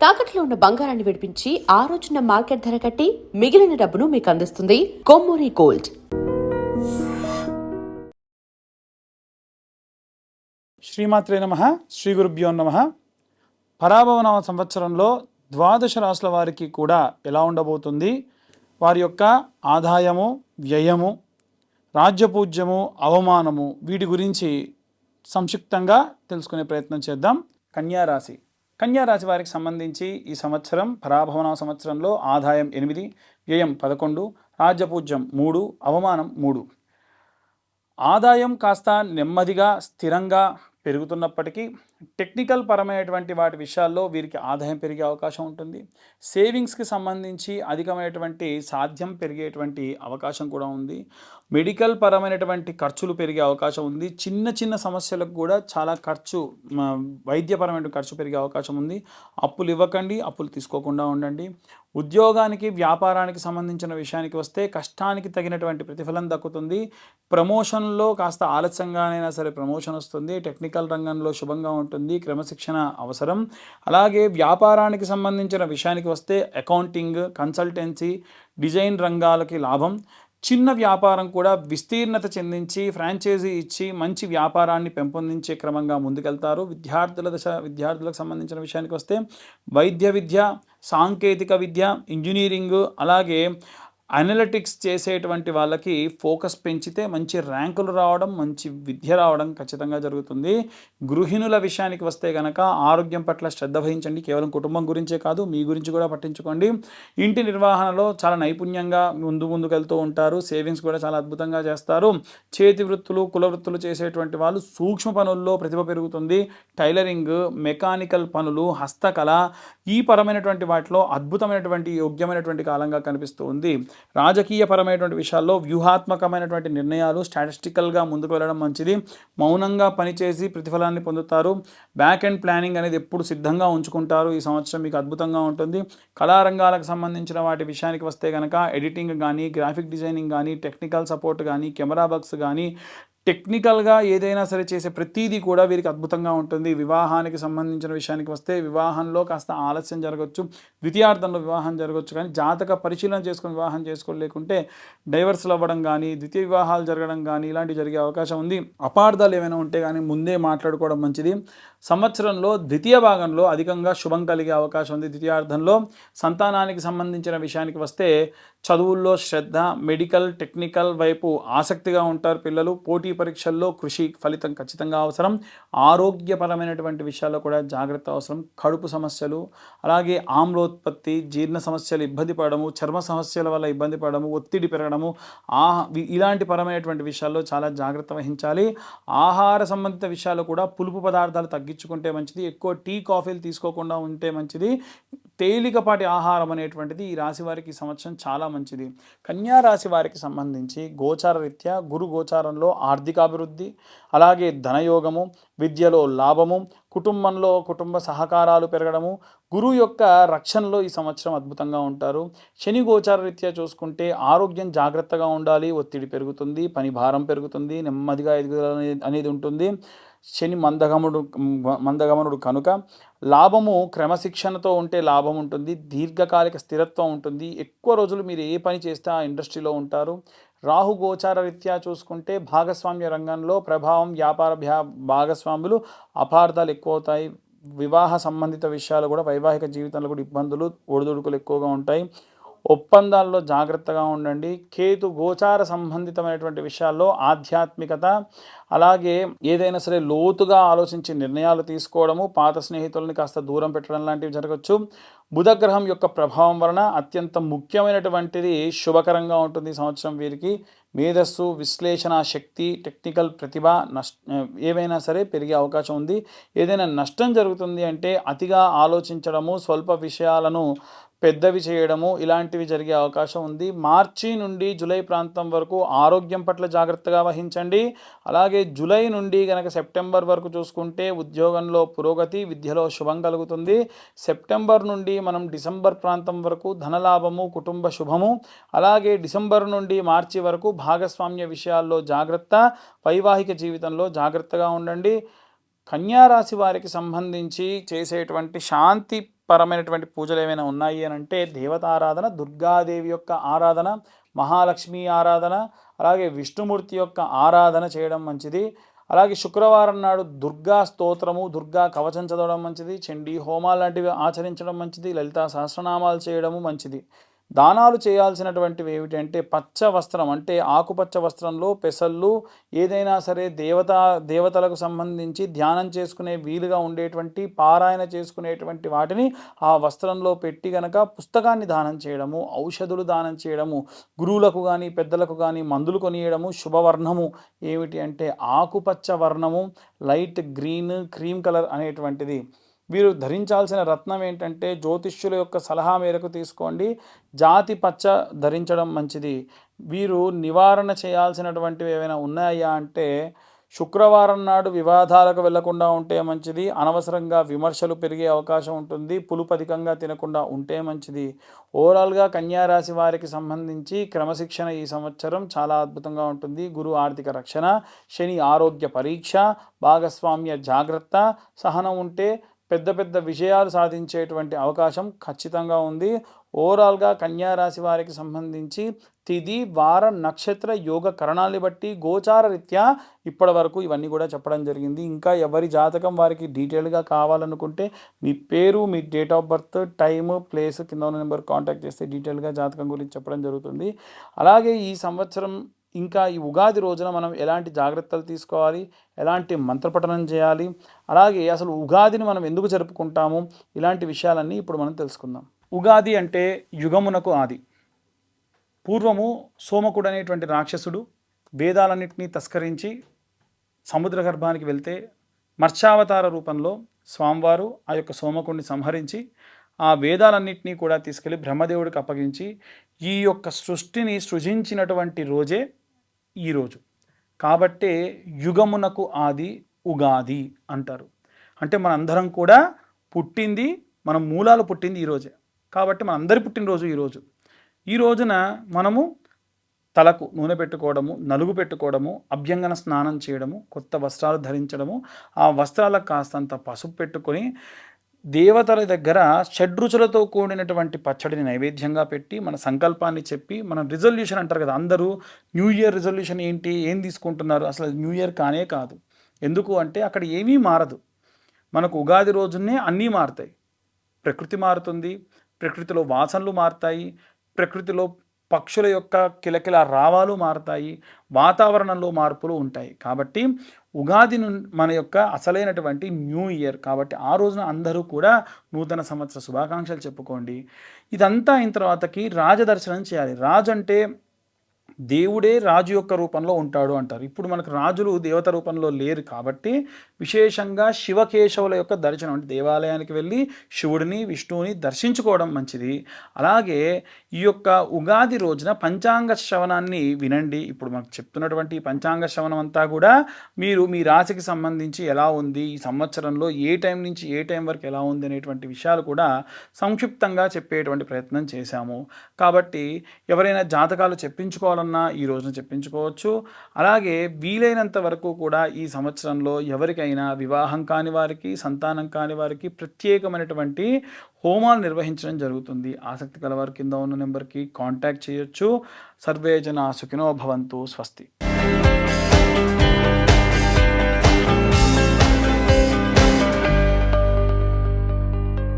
తాకట్లో ఉన్న బంగారాన్ని విడిపించి ఆ రోజున మార్కెట్ ధర కట్టి మిగిలిన డబ్బును మీకు అందిస్తుంది కొమ్మూరి గోల్డ్. శ్రీమాత్రే నమః. శ్రీ గురుభ్యో నమః. పరాభవనామ సంవత్సరంలో ద్వాదశ రాశుల వారికి కూడా ఎలా ఉండబోతుంది, వారి యొక్క ఆదాయము, వ్యయము, రాజ్యపూజ్యము, అవమానము, వీటి గురించి సంక్షిప్తంగా తెలుసుకునే ప్రయత్నం చేద్దాం. కన్యారాశి. కన్యారాశి వారికి సంబంధించి ఈ సంవత్సరం పరాభవనామ సంవత్సరంలో ఆదాయం 8, వ్యయం 11, రాజ్యపూజ్యం 3, అవమానం 3. ఆదాయం కాస్త నెమ్మదిగా స్థిరంగా పెరుగుతున్నప్పటికీ టెక్నికల్ పరమైనటువంటి వాటి విషయాల్లో వీరికి ఆదాయం పెరిగే అవకాశం ఉంటుంది. సేవింగ్స్కి సంబంధించి అధికమైనటువంటి సాధ్యం పెరిగేటువంటి అవకాశం కూడా ఉంది. మెడికల్ పరమైనటువంటి ఖర్చులు పెరిగే అవకాశం ఉంది. చిన్న చిన్న సమస్యలకు కూడా చాలా వైద్యపరమైన ఖర్చు పెరిగే అవకాశం ఉంది. అప్పులు ఇవ్వకండి, అప్పులు తీసుకోకుండా ఉండండి. ఉద్యోగానికి, వ్యాపారానికి సంబంధించిన విషయానికి వస్తే కష్టానికి తగినటువంటి ప్రతిఫలం దక్కుతుంది. ప్రమోషన్లో కాస్త ఆలస్యంగానైనా సరే ప్రమోషన్ వస్తుంది. టెక్నికల్ రంగంలో శుభంగా ఉంటుంది. క్రమశిక్షణ అవసరం. అలాగే వ్యాపారానికి సంబంధించిన విషయానికి వస్తే అకౌంటింగ్, కన్సల్టెన్సీ, డిజైన్ రంగాలకి లాభం. చిన్న వ్యాపారం కూడా విస్తీర్ణత చెందించి ఫ్రాంచైజీ ఇచ్చి మంచి వ్యాపారాన్ని పెంపొందించే క్రమంగా ముందుకెళ్తారు. విద్యార్థులకు సంబంధించిన విషయానికి వస్తే వైద్య విద్య, సాంకేతిక విద్య, ఇంజనీరింగ్, అలాగే అనలిటిక్స్ చేసేటువంటి వాళ్ళకి ఫోకస్ పెంచితే మంచి ర్యాంకులు రావడం, మంచి విద్య రావడం ఖచ్చితంగా జరుగుతుంది. గృహిణుల విషయానికి వస్తే కనుక ఆరోగ్యం పట్ల శ్రద్ధ వహించండి. కేవలం కుటుంబం గురించే కాదు, మీ గురించి కూడా పట్టించుకోండి. ఇంటి నిర్వహణలో చాలా నైపుణ్యంగా ముందుకెళ్తూ ఉంటారు. సేవింగ్స్ కూడా చాలా అద్భుతంగా చేస్తారు. చేతి వృత్తులు, కుల వృత్తులు చేసేటువంటి వాళ్ళు సూక్ష్మ పనుల్లో ప్రతిభ పెరుగుతుంది. టైలరింగ్, మెకానికల్ పనులు, హస్తకళ, ఈ పరమైనటువంటి వాటిలో అద్భుతమైనటువంటి యోగ్యమైనటువంటి కాలంగా కనిపిస్తూ ఉంది. రాజకీయపరమైనటువంటి విషయాల్లో వ్యూహాత్మకమైనటువంటి నిర్ణయాలు, స్టాటిస్టికల్గా ముందుకు వెళ్ళడం మంచిది. మౌనంగా పనిచేసి ప్రతిఫలాన్ని పొందుతారు. బ్యాక్ అండ్ ప్లానింగ్ అనేది ఎప్పుడు సిద్ధంగా ఉంచుకుంటారు. ఈ సంవత్సరం మీకు అద్భుతంగా ఉంటుంది. కళారంగాలకు సంబంధించిన వాటి విషయానికి వస్తే కనుక ఎడిటింగ్ కానీ, గ్రాఫిక్ డిజైనింగ్ కానీ, టెక్నికల్ సపోర్ట్ కానీ, కెమెరా వర్క్స్ కానీ, టెక్నికల్గా ఏదైనా సరే చేసే ప్రతిదీ కూడా వీరికి అద్భుతంగా ఉంటుంది. వివాహానికి సంబంధించిన విషయానికి వస్తే వివాహంలో కాస్త ఆలస్యం జరగవచ్చు, ద్వితీయార్థంలో వివాహం జరగవచ్చు. కానీ జాతక పరిశీలన చేసుకుని వివాహం చేసుకోలేకుంటే డైవర్స్లు అవ్వడం కానీ, ద్వితీయ వివాహాలు జరగడం కానీ ఇలాంటివి జరిగే అవకాశం ఉంది. అపార్థాలు ఏమైనా ఉంటే కానీ ముందే మాట్లాడుకోవడం మంచిది. సంవత్సరంలో ద్వితీయ భాగంలో అధికంగా శుభం కలిగే అవకాశం ఉంది. ద్వితీయార్థంలో సంతానానికి సంబంధించిన విషయానికి వస్తే చదువుల్లో శ్రద్ధ, మెడికల్, టెక్నికల్ వైపు ఆసక్తిగా ఉంటారు పిల్లలు. పోటీ పరీక్షల్లో కృషి ఫలితం ఖచ్చితంగా అవసరం. ఆరోగ్యపరమైనటువంటి విషయాల్లో కూడా జాగ్రత్త అవసరం. కడుపు సమస్యలు, అలాగే ఆమ్లోత్పత్తి, జీర్ణ సమస్యలు ఇబ్బంది పడము, చర్మ సమస్యల వల్ల ఇబ్బంది పడము, ఒత్తిడి పెరగడము, ఇలాంటి పరమైనటువంటి విషయాల్లో చాలా జాగ్రత్త వహించాలి. ఆహార సంబంధిత విషయాల్లో కూడా పులుపు పదార్థాలు తగ్గించుకుంటే మంచిది. ఎక్కువ టీ, కాఫీలు తీసుకోకుండా ఉంటే మంచిది. తేలికపాటి ఆహారం అనేటువంటిది ఈ రాశి వారికి ఈ సంవత్సరం చాలా మంచిది. కన్యా రాశి వారికి సంబంధించి గోచార రీత్యా గురు గోచారంలో ఆర్థికాభివృద్ధి, అలాగే ధనయోగము, విద్యలో లాభము, కుటుంబంలో కుటుంబ సహకారాలు పెరగడము, గురువు యొక్క రక్షణలో ఈ సంవత్సరం అద్భుతంగా ఉంటారు. శని గోచార రీత్యా చూసుకుంటే ఆరోగ్యం జాగ్రత్తగా ఉండాలి. ఒత్తిడి పెరుగుతుంది, పని భారం పెరుగుతుంది, నెమ్మదిగా ఎదుగుదల అనేది ఉంటుంది. శని మందగమనుడు కనుక లాభము క్రమశిక్షణతో ఉంటే లాభం ఉంటుంది. దీర్ఘకాలిక స్థిరత్వం ఉంటుంది. ఎక్కువ రోజులు మీరు ఏ పని చేస్తే ఆ ఇండస్ట్రీలో ఉంటారు. రాహు గోచార రీత్యా చూసుకుంటే భాగస్వామ్య రంగంలో ప్రభావం, వ్యాపార భాగస్వాములు, అపార్థాలు ఎక్కువ అవుతాయి. వివాహ సంబంధిత విషయాలు కూడా, వైవాహిక జీవితంలో కూడా ఇబ్బందులు, ఒడిదుడుకులు ఎక్కువగా ఉంటాయి. ఒప్పందాల్లో జాగ్రత్తగా ఉండండి. కేతు గోచార సంబంధితమైనటువంటి విషయాల్లో ఆధ్యాత్మికత, అలాగే ఏదైనా సరే లోతుగా ఆలోచించి నిర్ణయాలు తీసుకోవడము, పాత స్నేహితులని కాస్త దూరం పెట్టడం లాంటివి జరగచ్చు. బుధగ్రహం యొక్క ప్రభావం వలన అత్యంత ముఖ్యమైనటువంటిది శుభకరంగా ఉంటుంది ఈ సంవత్సరం వీరికి. మేధస్సు, విశ్లేషణ శక్తి, టెక్నికల్ ప్రతిభ ఏవైనా సరే పెరిగే అవకాశం ఉంది. ఏదైనా నష్టం జరుగుతుంది అంటే అతిగా ఆలోచించడము, స్వల్ప విషయాలను పెద్దవి చేయడము, ఇలాంటివి జరిగే అవకాశం ఉంది. మార్చి నుండి జూలై ప్రాంతం వరకు ఆరోగ్యం పట్ల జాగ్రత్తగా వహించండి. అలాగే జూలై నుండి కనుక సెప్టెంబర్ వరకు చూసుకుంటే ఉద్యోగంలో పురోగతి, విద్యలో శుభం కలుగుతుంది. సెప్టెంబర్ నుండి మనం డిసెంబర్ ప్రాంతం వరకు ధనలాభము, కుటుంబ శుభము, అలాగే డిసెంబర్ నుండి మార్చి వరకు భాగస్వామ్య విషయాల్లో జాగ్రత్త, వైవాహిక జీవితంలో జాగ్రత్తగా ఉండండి. కన్యారాశి వారికి సంబంధించి చేసేటువంటి శాంతి పరమైనటువంటి పూజలు ఏమైనా ఉన్నాయి అని అంటే దేవతారాధన, దుర్గాదేవి యొక్క ఆరాధన, మహాలక్ష్మి ఆరాధన, అలాగే విష్ణుమూర్తి యొక్క ఆరాధన చేయడం మంచిది. అలాగే శుక్రవారం నాడు దుర్గా స్తోత్రము, దుర్గా కవచం చదవడం మంచిది. చండీ హోమాలు లాంటివి ఆచరించడం మంచిది. లలితా సహస్రనామాలు చేయడము మంచిది. దానాలు చేయాల్సినటువంటివి ఏమిటంటే పచ్చ వస్త్రం, అంటే ఆకుపచ్చ వస్త్రంలో పెసళ్ళు, ఏదైనా సరే దేవతలకు సంబంధించి ధ్యానం చేసుకునే వీలుగా ఉండేటువంటి, పారాయణ చేసుకునేటువంటి వాటిని ఆ వస్త్రంలో పెట్టి గనక పుస్తకాన్ని దానం చేయడము, ఔషధులు దానం చేయడము, గురువులకు కానీ పెద్దలకు కానీ మందులు కొనియడము. శుభవర్ణము ఏమిటి అంటే ఆకుపచ్చ వర్ణము, లైట్ గ్రీన్, క్రీమ్ కలర్ అనేటువంటిది. వీరు ధరించాల్సిన రత్నం ఏంటంటే జ్యోతిష్యుల యొక్క సలహా మేరకు తీసుకోండి, జాతి పచ్చ ధరించడం మంచిది. వీరు నివారణ చేయాల్సినటువంటివి ఏమైనా ఉన్నాయా అంటే శుక్రవారం నాడు వివాదాలకు వెళ్లకుండా ఉంటే మంచిది. అనవసరంగా విమర్శలు పెరిగే అవకాశం ఉంటుంది. పులుపు అధికంగా తినకుండా ఉంటే మంచిది. ఓవరాల్గా కన్యారాశి వారికి సంబంధించి క్రమశిక్షణ ఈ సంవత్సరం చాలా అద్భుతంగా ఉంటుంది. గురు ఆర్థిక రక్షణ, శని ఆరోగ్య పరీక్ష, భాగస్వామ్య జాగ్రత్త, సహనం ఉంటే పెద్ద పెద్ద విజయాలు సాధించేటువంటి అవకాశం ఖచ్చితంగా ఉంది. ఓవరాల్గా కన్యారాశి వారికి సంబంధించి తిథి, వార, నక్షత్ర, యోగ కరణాన్ని బట్టి గోచార రీత్యా ఇప్పటి వరకు ఇవన్నీ కూడా చెప్పడం జరిగింది. ఇంకా ఎవరి జాతకం వారికి డీటెయిల్గా కావాలనుకుంటే మీ పేరు, మీ date of birth, time, place కింద ఉన్న నెంబర్ కాంటాక్ట్ చేస్తే డీటెయిల్గా జాతకం గురించి చెప్పడం జరుగుతుంది. అలాగే ఈ సంవత్సరం ఇంకా ఈ ఉగాది రోజున మనం ఎలాంటి జాగ్రత్తలు తీసుకోవాలి, ఎలాంటి మంత్రపఠనం చేయాలి, అలాగే అసలు ఉగాదిని మనం ఎందుకు జరుపుకుంటాము, ఇలాంటి విషయాలన్నీ ఇప్పుడు మనం తెలుసుకుందాం. ఉగాది అంటే యుగమునకు ఆది. పూర్వము సోమకుడు అనేటువంటి రాక్షసుడు వేదాలన్నింటినీ తస్కరించి సముద్ర గర్భానికి వెళ్తే మత్స్యావతార రూపంలో స్వామివారు ఆ యొక్క సోమకుడిని సంహరించి ఆ వేదాలన్నింటినీ కూడా తీసుకెళ్ళి బ్రహ్మదేవుడికి అప్పగించి ఈ యొక్క సృష్టిని సృజించినటువంటి రోజే ఈరోజు. కాబట్టే యుగమునకు ఆది ఉగాది అంటారు. అంటే మనందరం కూడా పుట్టింది, మన మూలాలు పుట్టింది ఈరోజే. కాబట్టి మనందరి పుట్టినరోజు ఈరోజు. ఈ రోజున మనము తలకు నూనె పెట్టుకోవడము, నలుగు పెట్టుకోవడము, అభ్యంగన స్నానం చేయడము, కొత్త వస్త్రాలు ధరించడము, ఆ వస్త్రాలకు కాస్తంత పసుపు పెట్టుకొని దేవతల దగ్గర షడ్రుచులతో కూడినటువంటి పచ్చడిని నైవేద్యంగా పెట్టి మన సంకల్పాన్ని చెప్పి, మన రిజల్యూషన్ అంటారు కదా, అందరూ న్యూ ఇయర్ రిజల్యూషన్ ఏంటి, ఏం తీసుకుంటున్నారు, అసలు న్యూ ఇయర్ కానే కాదు. ఎందుకు అంటే అక్కడ ఏమీ మారదు. మనకు ఉగాది రోజునే అన్నీ మారుతాయి. ప్రకృతి మారుతుంది, ప్రకృతిలో వాసనలు మారుతాయి, ప్రకృతిలో పక్షుల యొక్క కిలకిల రావాలు మారుతాయి, వాతావరణంలో మార్పులు ఉంటాయి. కాబట్టి ఉగాది మన యొక్క అసలైనటువంటి న్యూ ఇయర్. కాబట్టి ఆ రోజున అందరూ కూడా నూతన సంవత్సర శుభాకాంక్షలు చెప్పుకోండి. ఇదంతా అయిన తర్వాతకి రాజదర్శనం చేయాలి. రాజు అంటే దేవుడే రాజు యొక్క రూపంలో ఉంటాడు అంటారు. ఇప్పుడు మనకు రాజులు దేవత రూపంలో లేరు కాబట్టి విశేషంగా శివకేశవుల యొక్క దర్శనం, అంటే దేవాలయానికి వెళ్ళి శివుడిని, విష్ణువుని దర్శించుకోవడం మంచిది. అలాగే ఈ యొక్క ఉగాది రోజున పంచాంగ శ్రవణాన్ని వినండి. ఇప్పుడు మనకు చెప్తున్నటువంటి పంచాంగ శ్రవణం అంతా కూడా మీరు మీ రాశికి సంబంధించి ఎలా ఉంది, ఈ సంవత్సరంలో ఏ టైం నుంచి ఏ టైం వరకు ఎలా ఉంది అనేటువంటి విషయాలు కూడా సంక్షిప్తంగా చెప్పేటువంటి ప్రయత్నం చేశాము. కాబట్టి ఎవరైనా జాతకాలు చెప్పించుకోవాలన్నా ఈ రోజున చెప్పించుకోవచ్చు. అలాగే వీలైనంత వరకు కూడా ఈ సంవత్సరంలో ఎవరికైనా వివాహం కాని వారికి, సంతానం కాని వారికి ప్రత్యేకమైనటువంటి హోమాలు నిర్వహించడం జరుగుతుంది. ఆసక్తి కలవారు కింద ఉన్న నెంబర్కి కాంటాక్ట్ చేయొచ్చు. సర్వే జనా సుఖినో భవంతు. స్వస్తి.